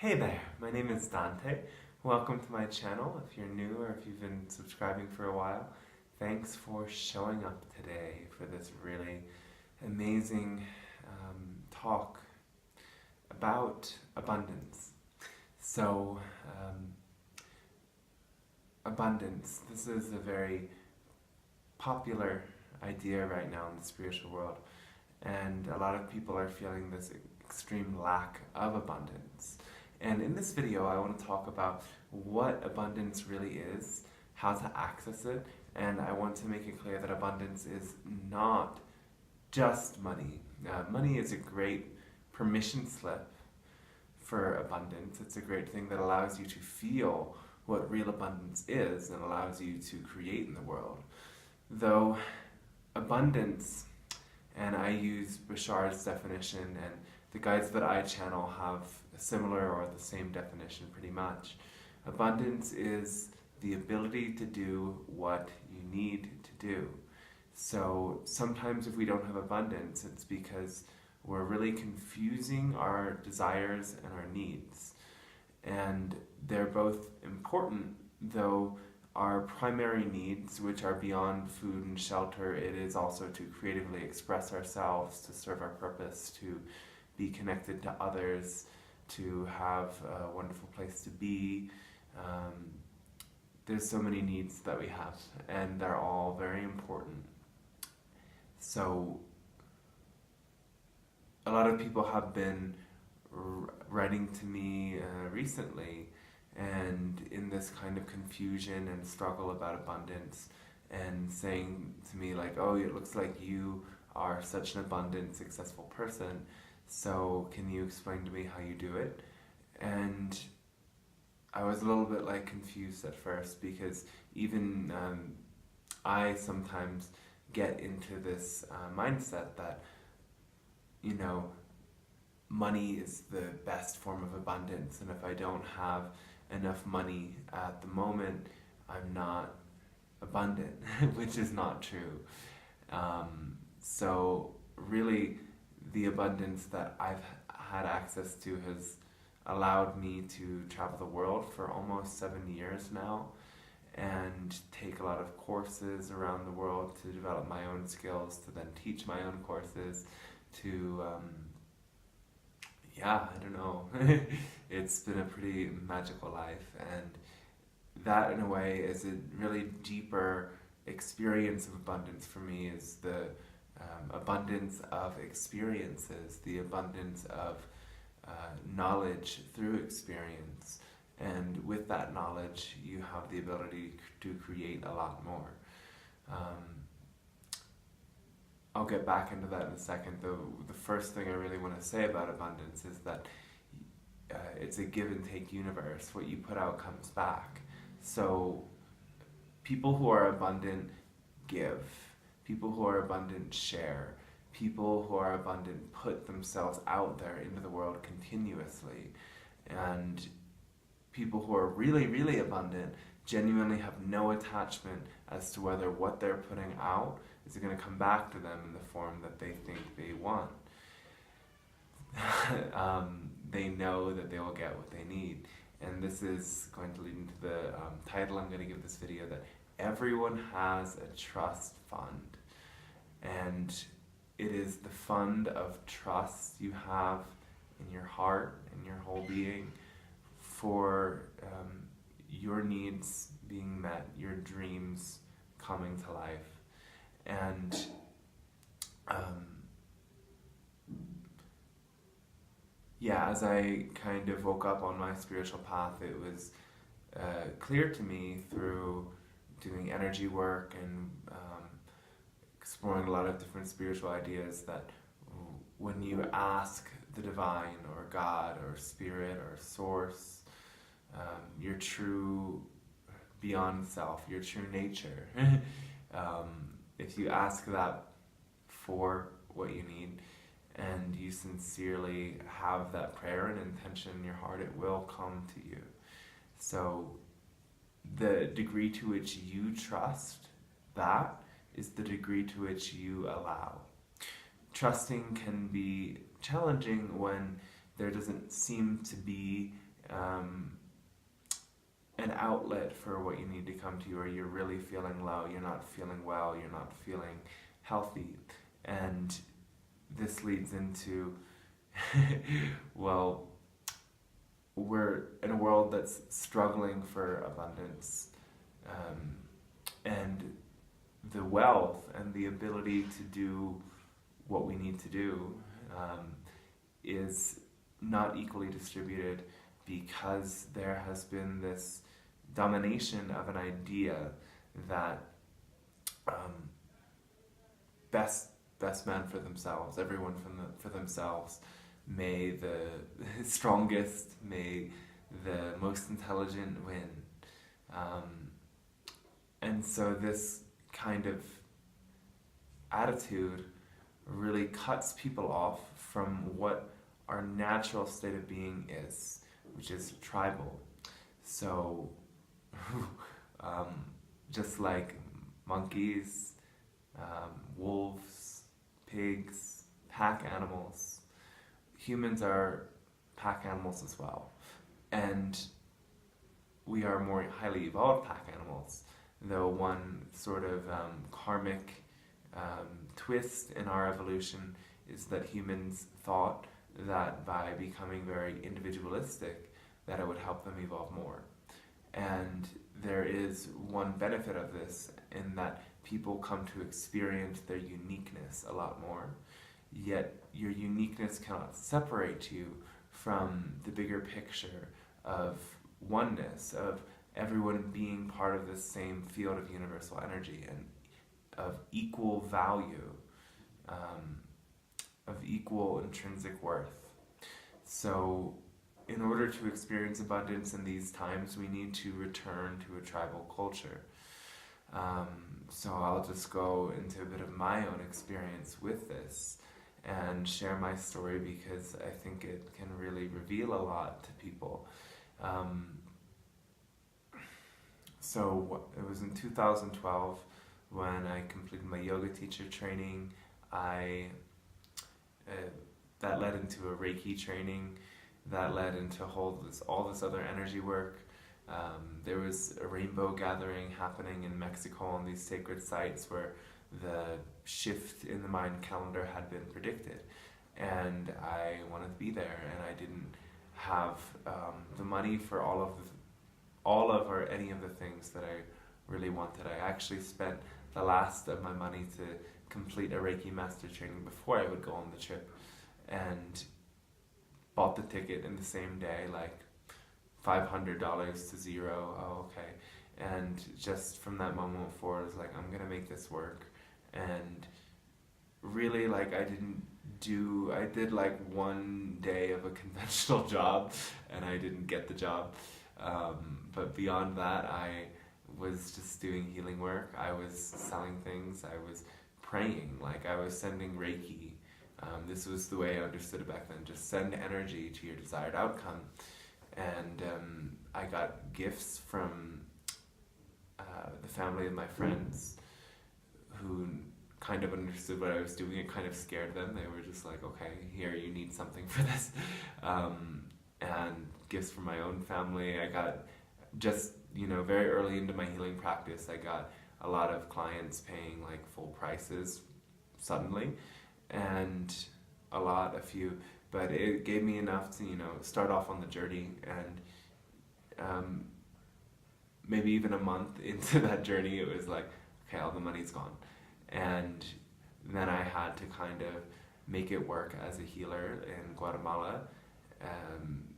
Hey there, my name is Dante. Welcome to my channel. If you're new or if you've been subscribing for a while, thanks for showing up today for this really amazing talk about abundance. So, abundance, this is a very popular idea right now in the spiritual world, and a lot of people are feeling this extreme lack of abundance. And in this video, I want to talk about what abundance really is, how to access it, and I want to make it clear that abundance is not just money. Money is a great permission slip for abundance. It's a great thing that allows you to feel what real abundance is and allows you to create in the world. Though abundance, and I use Bashar's definition, and the guides that I channel have a similar or the same definition pretty much. Abundance is the ability to do what you need to do. So sometimes if we don't have abundance, it's because we're really confusing our desires and our needs. And they're both important, though our primary needs, which are beyond food and shelter, it is also to creatively express ourselves, to serve our purpose, to be connected to others, to have a wonderful place to be. There's so many needs that we have, and they're all very important. So a lot of people have been writing to me recently, and in this kind of confusion and struggle about abundance, and saying to me like, oh, it looks like you are such an abundant, successful person, so can you explain to me how you do it? And I was a little bit like confused at first, because even I sometimes get into this mindset that, you know, money is the best form of abundance, and if I don't have enough money at the moment, I'm not abundant, which is not true. So really, the abundance that I've had access to has allowed me to travel the world for almost 7 years now, and take a lot of courses around the world to develop my own skills, to then teach my own courses, to I don't know. It's been a pretty magical life, and that in a way is a really deeper experience of abundance for me, is the abundance of experiences, the abundance of knowledge through experience, and with that knowledge you have the ability to create a lot more. I'll get back into that in a second, though. The first thing I really want to say about abundance is that it's a give and take universe. What you put out comes back. So people who are abundant give. People who are abundant share. People who are abundant put themselves out there into the world continuously. And people who are really, really abundant genuinely have no attachment as to whether what they're putting out is going to come back to them in the form that they think they want. They know that they will get what they need. And this is going to lead into the title I'm going to give this video, that everyone has a trust fund. And it is the fund of trust you have in your heart, in your whole being, for your needs being met, your dreams coming to life. And as I kind of woke up on my spiritual path, it was clear to me through doing energy work and exploring a lot of different spiritual ideas, that when you ask the divine or God or spirit or source, your true beyond self, your true nature, if you ask that for what you need, and you sincerely have that prayer and intention in your heart, it will come to you. So the degree to which you trust that is the degree to which you allow. Trusting can be challenging when there doesn't seem to be um, an outlet for what you need to come to, or you're really feeling low, you're not feeling well, you're not feeling healthy. And this leads into, well, we're in a world that's struggling for abundance, and the wealth and the ability to do what we need to do is not equally distributed, because there has been this domination of an idea that best man for themselves, everyone for themselves. May the strongest, may the most intelligent win. And so this kind of attitude really cuts people off from what our natural state of being is, which is tribal. So, just like monkeys, wolves, pigs, pack animals, humans are pack animals as well. And we are more highly evolved pack animals, though one sort of karmic twist in our evolution is that humans thought that by becoming very individualistic, that it would help them evolve more. And there is one benefit of this in that people come to experience their uniqueness a lot more. Yet your uniqueness cannot separate you from the bigger picture of oneness, of everyone being part of the same field of universal energy and of equal value, of equal intrinsic worth. So in order to experience abundance in these times, we need to return to a tribal culture. So I'll just go into a bit of my own experience with this and share my story, because I think it can really reveal a lot to people. So it was in 2012 when I completed my yoga teacher training. That led into a Reiki training, that led into all this other energy work. There was a rainbow gathering happening in Mexico on these sacred sites where the shift in the Mayan calendar had been predicted, and I wanted to be there, and I didn't have the money for or any of the things that I really wanted. I actually spent the last of my money to complete a Reiki master training before I would go on the trip, and bought the ticket in the same day, like $500 to zero. Oh, okay. And just from that moment forward, I was like, I'm gonna make this work. And really, like, I did like one day of a conventional job, and I didn't get the job. But beyond that, I was just doing healing work. I was selling things. I was praying. Like, I was sending Reiki. This was the way I understood it back then. Just send energy to your desired outcome. And I got gifts from the family of my friends who kind of understood what I was doing. It kind of scared them. They were just like, okay, here, you need something for this. And gifts from my own family. I got just, very early into my healing practice, I got a lot of clients paying like full prices suddenly, and a few, but it gave me enough to, start off on the journey. And maybe even a month into that journey, it was like, okay, all the money's gone. And then I had to kind of make it work as a healer in Guatemala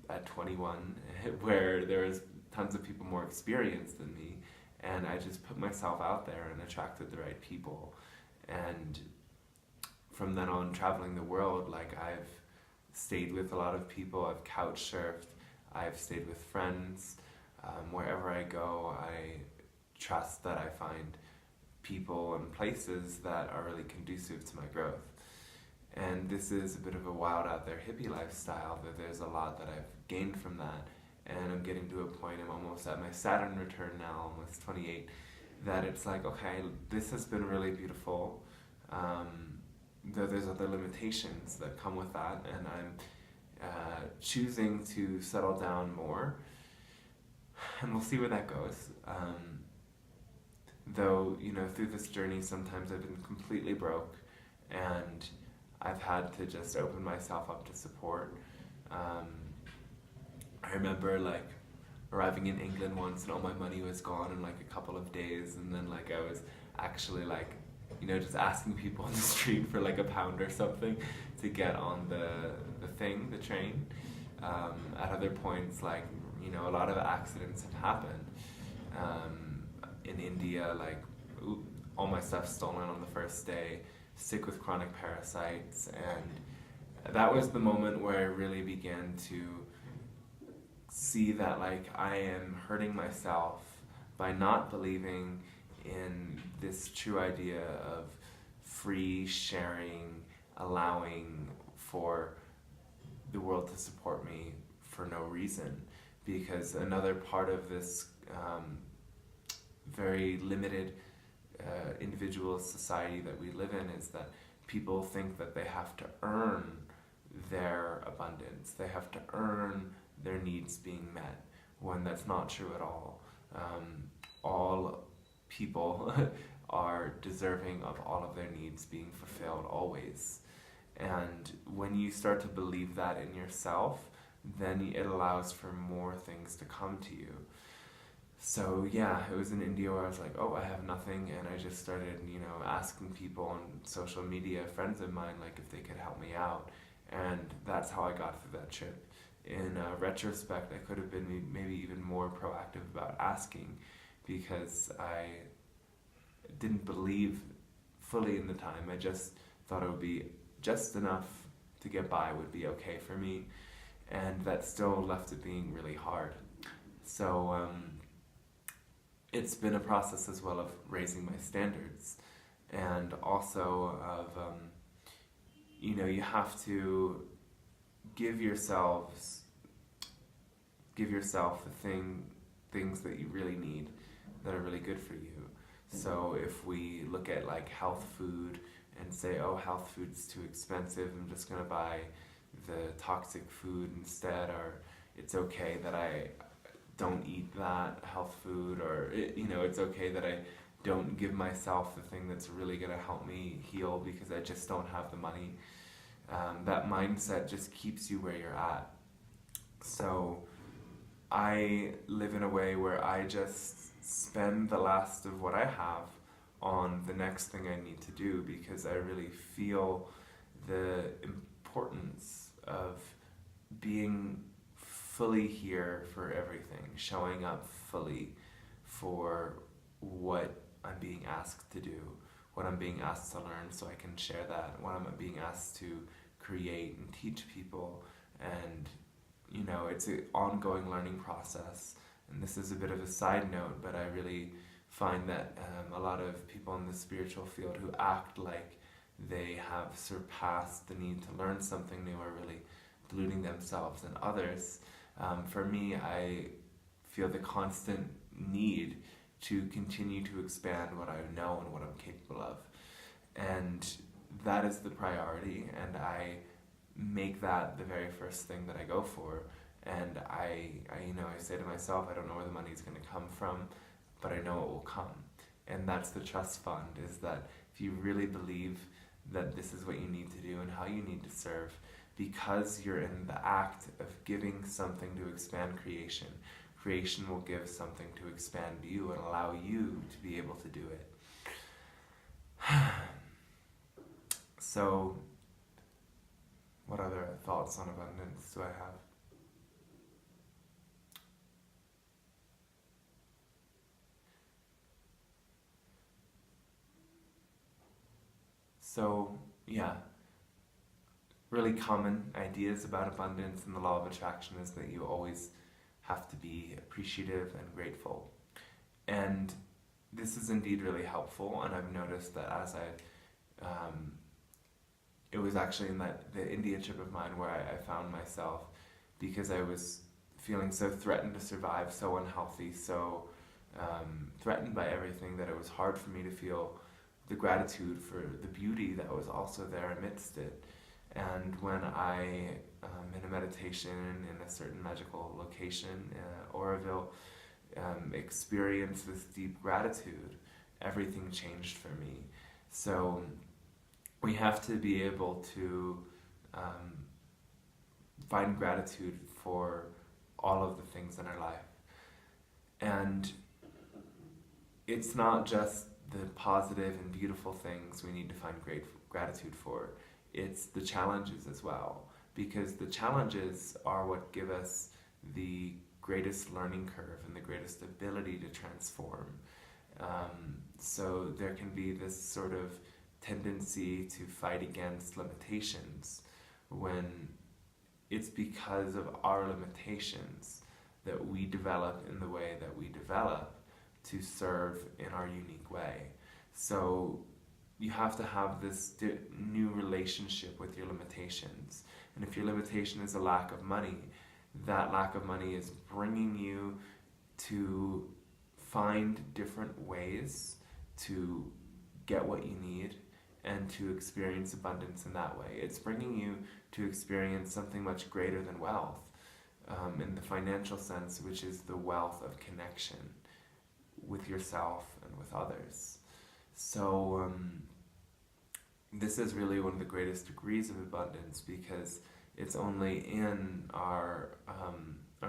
at 21, where there was tons of people more experienced than me, and I just put myself out there and attracted the right people. And from then on, traveling the world, like, I've stayed with a lot of people, I've couch surfed, I've stayed with friends. Wherever I go, I trust that I find people and places that are really conducive to my growth. And this is a bit of a wild out there hippie lifestyle, but there's a lot that I've gained from that. And I'm getting to a point, I'm almost at my Saturn return now, almost 28, that it's like, okay, this has been really beautiful, though there's other limitations that come with that, and I'm choosing to settle down more, and we'll see where that goes. Though, through this journey, sometimes I've been completely broke, and I've had to just open myself up to support. I remember arriving in England once and all my money was gone in a couple of days, and then I was actually just asking people on the street for a pound or something to get on the train. At other points, a lot of accidents have happened. In India, all my stuff stolen on the first day, sick with chronic parasites, and that was the moment where I really began to see that I am hurting myself by not believing in this true idea of free sharing, allowing for the world to support me for no reason. Because another part of this very limited individual society that we live in is that people think that they have to earn their abundance, they have to earn their needs being met, when that's not true at all. All people are deserving of all of their needs being fulfilled always. And when you start to believe that in yourself, then it allows for more things to come to you. So yeah, it was in India where I was like, oh, I have nothing, and I just started, asking people on social media, friends of mine, if they could help me out. And that's how I got through that trip. In retrospect, I could have been maybe even more proactive about asking, because I didn't believe fully in the time. I just thought it would be just enough to get by would be okay for me, and that still left it being really hard. So it's been a process as well of raising my standards, and also of you have to give yourself the things that you really need, that are really good for you. So if we look at health food and say, oh, health food's too expensive, I'm just gonna buy the toxic food instead, or it's okay that I don't eat that health food, or it's okay that I don't give myself the thing that's really gonna help me heal because I just don't have the money. That mindset just keeps you where you're at. So I live in a way where I just spend the last of what I have on the next thing I need to do, because I really feel the importance of being fully here for everything, showing up fully for what I'm being asked to do, what I'm being asked to learn so I can share that, what I'm being asked to create and teach people. And it's an ongoing learning process. And this is a bit of a side note, but I really find that a lot of people in the spiritual field who act like they have surpassed the need to learn something new are really deluding themselves and others. For me, I feel the constant need to continue to expand what I know and what I'm capable of. And that is the priority, and I make that the very first thing that I go for. And I say to myself, I don't know where the money's going to come from, but I know it will come. And that's the trust fund, is that if you really believe that this is what you need to do and how you need to serve, because you're in the act of giving something to expand creation, creation will give something to expand you and allow you to be able to do it. So, what other thoughts on abundance do I have? So, yeah, really common ideas about abundance and the law of attraction is that you always have to be appreciative and grateful. And this is indeed really helpful, and I've noticed that as it was actually in the India trip of mine where I found myself, because I was feeling so threatened to survive, so unhealthy, so threatened by everything, that it was hard for me to feel the gratitude for the beauty that was also there amidst it. And when I, in a meditation in a certain magical location, Oroville, experience this deep gratitude, everything changed for me. So we have to be able to find gratitude for all of the things in our life. And it's not just the positive and beautiful things we need to find gratitude for, it's the challenges as well. Because the challenges are what give us the greatest learning curve and the greatest ability to transform. So there can be this sort of tendency to fight against limitations when it's because of our limitations that we develop in the way that we develop to serve in our unique way. So you have to have this new relationship with your limitations. And if your limitation is a lack of money, that lack of money is bringing you to find different ways to get what you need and to experience abundance in that way. It's bringing you to experience something much greater than wealth, in the financial sense, which is the wealth of connection with yourself and with others. So this is really one of the greatest degrees of abundance, because it's only in our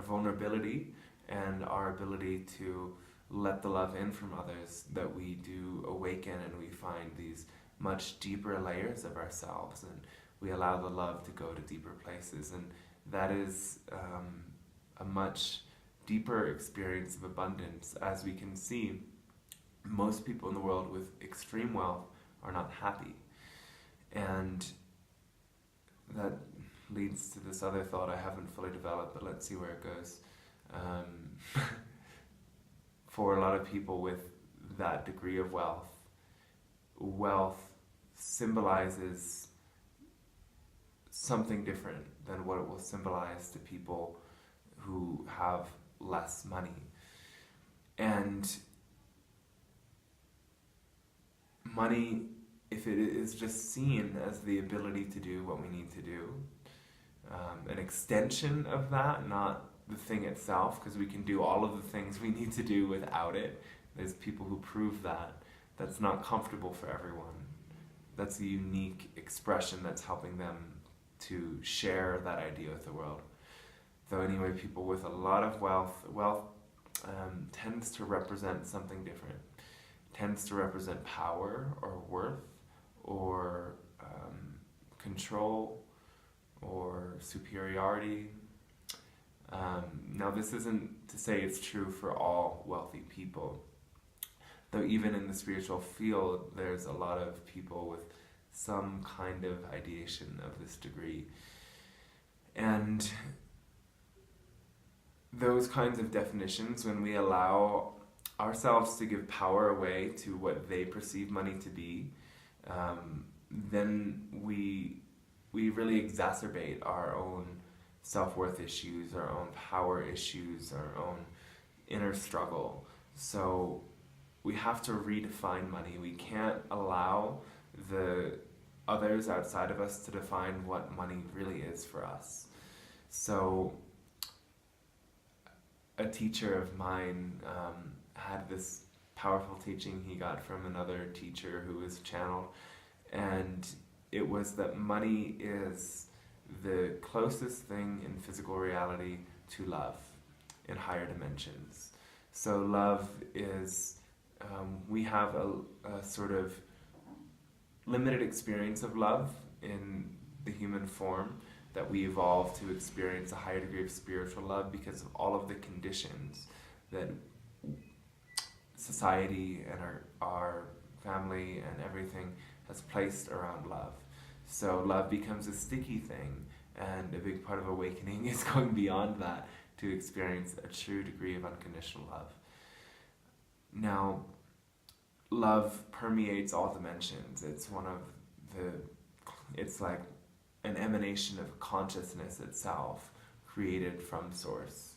vulnerability and our ability to let the love in from others that we do awaken and we find these much deeper layers of ourselves, and we allow the love to go to deeper places. And that is a much deeper experience of abundance. As we can see, most people in the world with extreme wealth are not happy. And that leads to this other thought I haven't fully developed, but let's see where it goes. For a lot of people with that degree of wealth, wealth symbolizes something different than what it will symbolize to people who have less money. And money, if it is just seen as the ability to do what we need to do, an extension of that, not the thing itself, because we can do all of the things we need to do without it. There's people who prove that. That's not comfortable for everyone. That's a unique expression that's helping them to share that idea with the world. Though anyway, people with a lot of wealth tends to represent something different. Tends to represent power or worth or control or superiority. Now this isn't to say it's true for all wealthy people, though even in the spiritual field there's a lot of people with some kind of ideation of this degree. And those kinds of definitions, when we allow ourselves to give power away to what they perceive money to be, then we really exacerbate our own self-worth issues, our own power issues, our own inner struggle. So we have to redefine money. We can't allow the others outside of us to define what money really is for us. So a teacher of mine had this powerful teaching he got from another teacher who was channeled, and it was that money is the closest thing in physical reality to love in higher dimensions. So love is, we have a sort of limited experience of love in the human form, that we evolve to experience a higher degree of spiritual love because of all of the conditions that society and our family and everything has placed around love. So love becomes a sticky thing, and a big part of awakening is going beyond that to experience a true degree of unconditional love. Now, love permeates all dimensions. It's it's like an emanation of consciousness itself, created from source.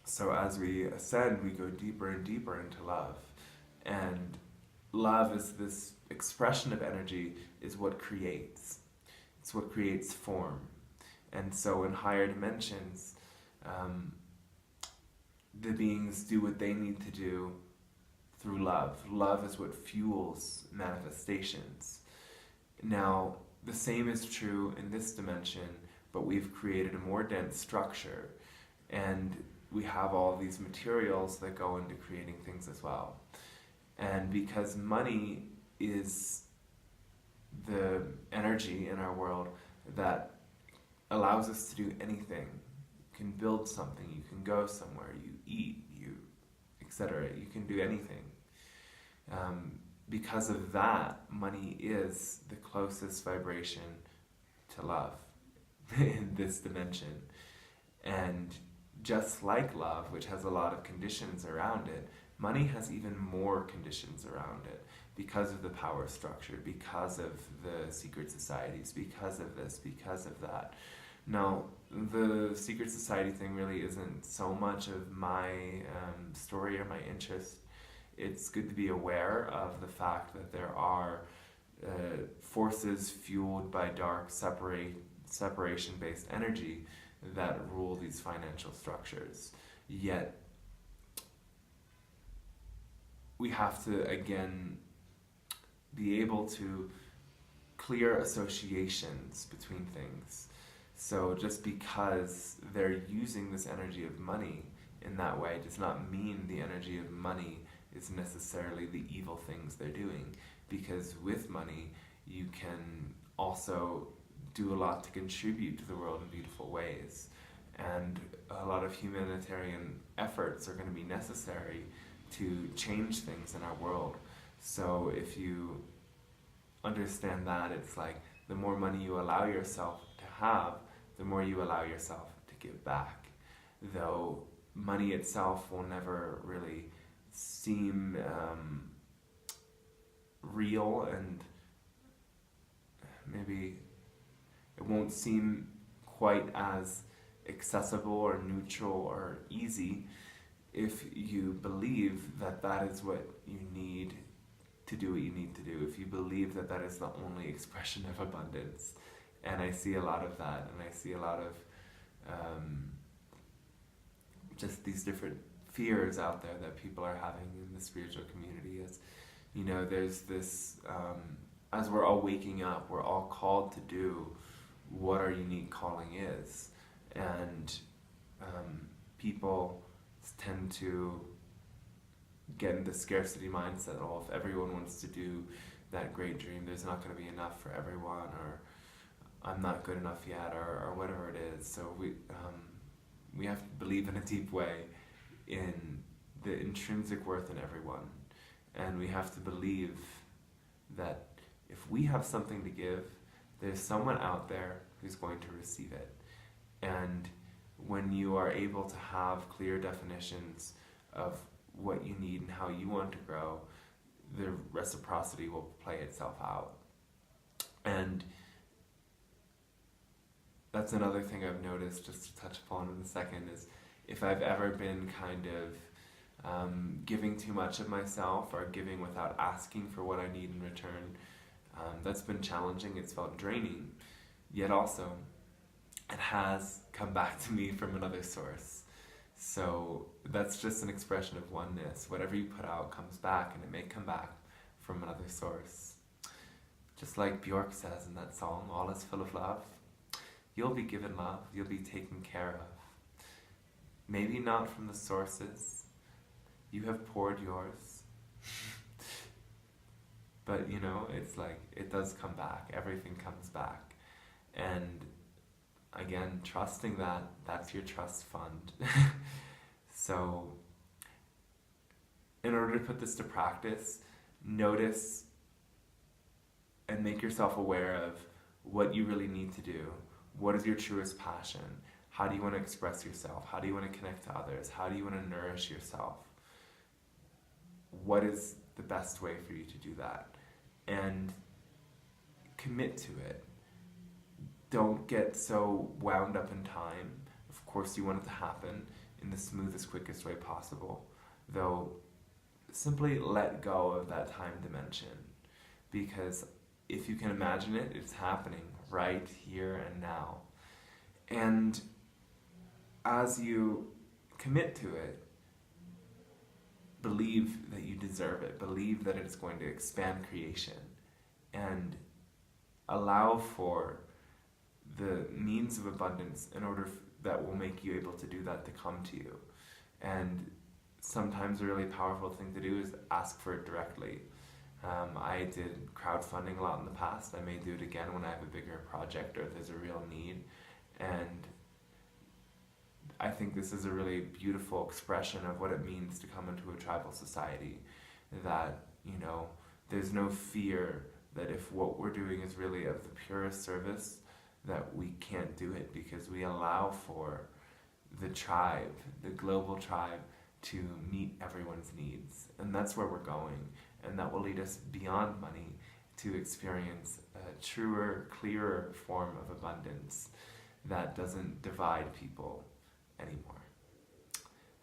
So as we ascend, we go deeper and deeper into love. And love is this expression of energy, is what creates. It's what creates form. And so in higher dimensions, the beings do what they need to do through love. Love is what fuels manifestations. Now, the same is true in this dimension, but we've created a more dense structure, and we have all these materials that go into creating things as well. And because money is the energy in our world that allows us to do anything. You can build something, you can go somewhere, you eat, etc. You can do anything. Because of that, money is the closest vibration to love in this dimension. And just like love, which has a lot of conditions around it, money has even more conditions around it because of the power structure, because of the secret societies, because of this, because of that. Now, the secret society thing really isn't so much of my story or my interest. It's good to be aware of the fact that there are forces fueled by dark separation-based energy that rule these financial structures. Yet, we have to, again, be able to clear associations between things. So just because they're using this energy of money in that way does not mean the energy of money is necessarily the evil things they're doing. Because with money, you can also do a lot to contribute to the world in beautiful ways. And a lot of humanitarian efforts are going to be necessary to change things in our world. So if you understand that, it's like the more money you allow yourself to have, the more you allow yourself to give back. Though money itself will never really seem real, and maybe it won't seem quite as accessible or neutral or easy if you believe that that is what you need to do what you need to do, if you believe that that is the only expression of abundance. And I see a lot of that, and I see a lot of just these different fears out there that people are having in the spiritual community. As you know, there's this, as we're all waking up, we're all called to do what our unique calling is. And people tend to get in the scarcity mindset. Oh, if everyone wants to do that great dream, there's not going to be enough for everyone, or I'm not good enough yet, or whatever it is. So we have to believe in a deep way in the intrinsic worth in everyone. And we have to believe that if we have something to give, there's someone out there who's going to receive it. And when you are able to have clear definitions of what you need and how you want to grow, the reciprocity will play itself out. And that's another thing I've noticed, just to touch upon in a second, is if I've ever been kind of giving too much of myself or giving without asking for what I need in return, that's been challenging, it's felt draining, yet also it has come back to me from another source. So that's just an expression of oneness. Whatever you put out comes back, and it may come back from another source. Just like Björk says in that song, all is full of love. You'll be given love, you'll be taken care of. Maybe not from the sources. You have poured yours. But you know, it's like, it does come back. Everything comes back. And again, trusting that, that's your trust fund. So, in order to put this to practice, notice and make yourself aware of what you really need to do. What is your truest passion? How do you want to express yourself? How do you want to connect to others? How do you want to nourish yourself? What is the best way for you to do that? And commit to it. Don't get so wound up in time. Of course, you want it to happen in the smoothest, quickest way possible. Though simply let go of that time dimension, because if you can imagine it, it's happening right here and now. And as you commit to it, believe that you deserve it, believe that it's going to expand creation, and allow for the means of abundance in order that will make you able to do that to come to you. And sometimes a really powerful thing to do is ask for it directly. I did crowdfunding a lot in the past. I may do it again when I have a bigger project or if there's a real need. And I think this is a really beautiful expression of what it means to come into a tribal society. That, there's no fear that if what we're doing is really of the purest service, that we can't do it, because we allow for the tribe, the global tribe, to meet everyone's needs. And that's where we're going. And that will lead us beyond money to experience a truer, clearer form of abundance that doesn't divide people anymore.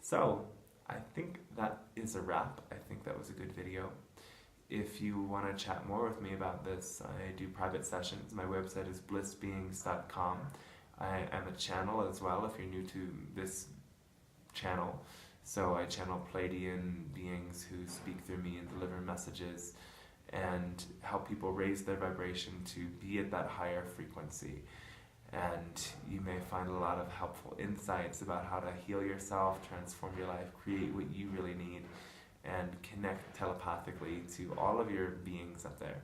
So, I think that is a wrap. I think that was a good video. If you want to chat more with me about this, I do private sessions. My website is blissbeings.com. I am a channel as well, if you're new to this channel. So I channel Pleiadian beings who speak through me and deliver messages and help people raise their vibration to be at that higher frequency. And you may find a lot of helpful insights about how to heal yourself, transform your life, create what you really need, and connect telepathically to all of your beings up there.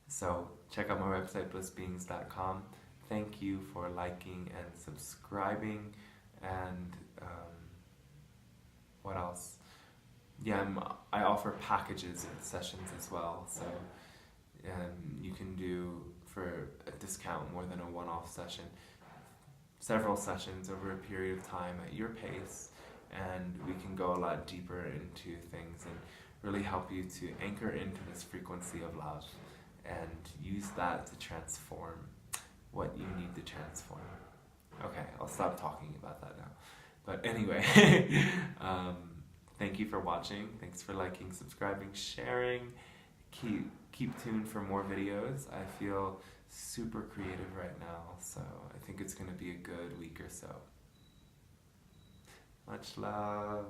So check out my website, blissbeings.com. Thank you for liking and subscribing. And what else? Yeah, I offer packages and sessions as well. So you can do, for a discount, more than a one-off session, several sessions over a period of time at your pace, and we can go a lot deeper into things and really help you to anchor into this frequency of love and use that to transform what you need to transform. Okay, I'll stop talking about that now. But anyway, thank you for watching. Thanks for liking, subscribing, sharing. Keep tuned for more videos. I feel super creative right now, so I think it's going to be a good week or so. Much love.